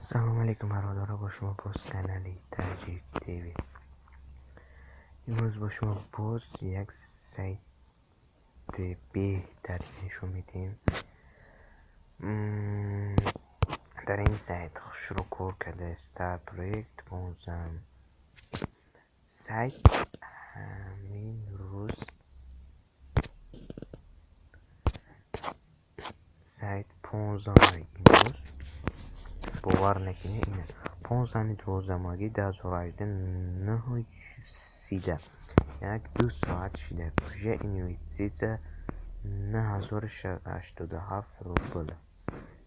سلام علیکم برادرها، با شما باز کانالی تاجیک تیوی. امروز با شما باز یک سایت بهتر نشون میدیم. در این سایت شروع کار کرده استارت پروژکت 15 سایت همین روز سایت 15 امروز باور نکنه اینه 15 روزماگی 2018 9:13 یک 2 ساعت شده. پروژه اینویتسیز 9087 روبل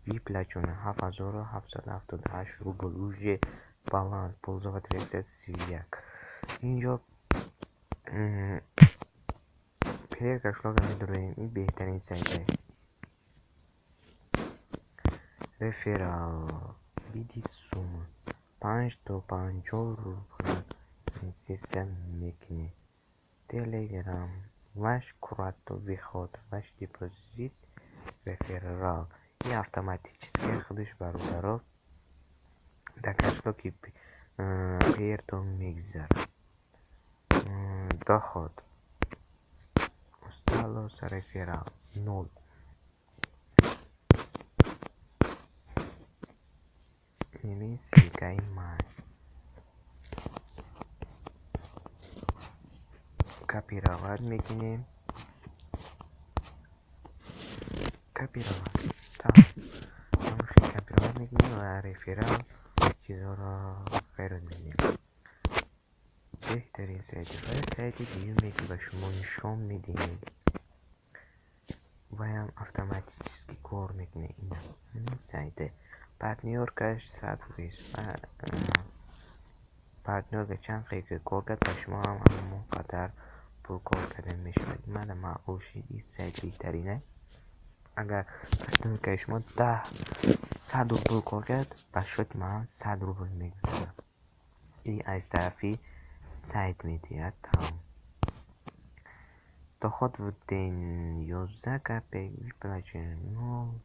وی پلاچون 7778 روبل روژه بالانس پولزاوت رکسس 31. اینجا پلیر کشلاگ میدونیم این بهترین سایته. رفرال بیدی سوم 5 تا 50 روبل سیستم میکنی. تلگرام وش کراتو بخواد وش دیپوزیت رفرال این автоматически خودش برادرها در کشلاکی پیرتون میگذره دخواد استالوس رفرال 0 این سیگای مای کپی رواد میکنیم. کپی رواد خیلی کپی رواد میکنیم و رفرال چیزا را خیرد میدیم. بهترین سایت دیگه میگه به شما نشون میدیم و هم автоматически کار میکنه. این سایت پارتنر کش 100 رویست و پارتنر که چند خیلی کار کرد و شما هم همون قدر پر کار کرده میشود. من معقولشی این سایت بهترینه. اگر پارتنر که شما 100 روبل کار کرد باشد من 100 روبل میگذارم. این از طرفی سایت میدید تمام دخواد в день 11 копеек выплачено.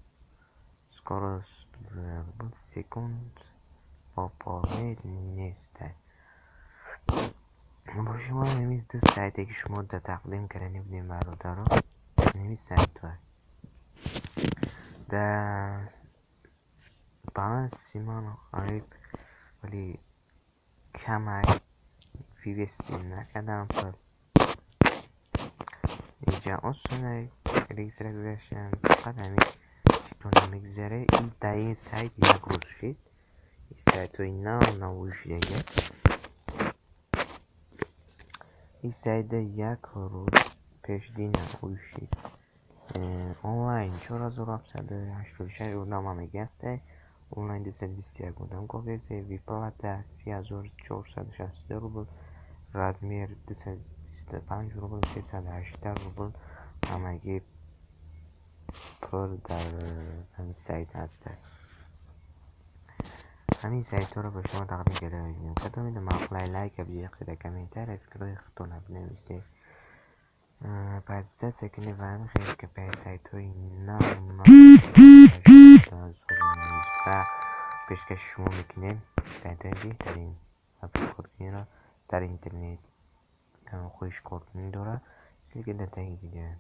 Скорость в секунд пополнить نیست. با شما نمیز دو سایتی که شما در تقدیم کردنی بودیم برادرها نمیز سایت ها در بالانس سیمان قریب ولی کم ویوستیم نکردم پر اینجا اصلا ریزرگرشن فقط همین چطور نمیگذاره. این در این سایت یک روز شد. این سایت های نوش دیگه این سایت یک روز پیش دی نوش شد. آنلاین 4786 روزنامه میگسته. آنلاین 221 بودم گوگزه ویپلات 3460 روبل رزمیر 225 روبل 318 روبل همگی پر در همین سایت هسته. همین سایت ها رو به شما تقدیم کرده میگیم. کتا میده مقلای لایک بجی خیده کمینتر از کلوی خطونه بنویسه بعد سکنه و همین خیلی که پای سایت های و پیشکش شما میکنه. سایت های بهترین و پیشکردنی را در اینترنت خویش کردنی داره. سیگه در تایی دیگه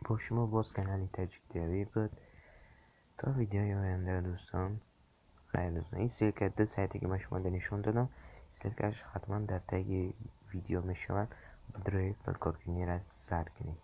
با شما باز کانالی تاجیک تیوی بود. تا ویدیوی آینده دوستان خیلی دوستان این سیرکت دو سایتی که من شما در نشون دادم سیرکش حتما در تایی ویدیو میشود. بدروی پلکارکنی را سر کنید.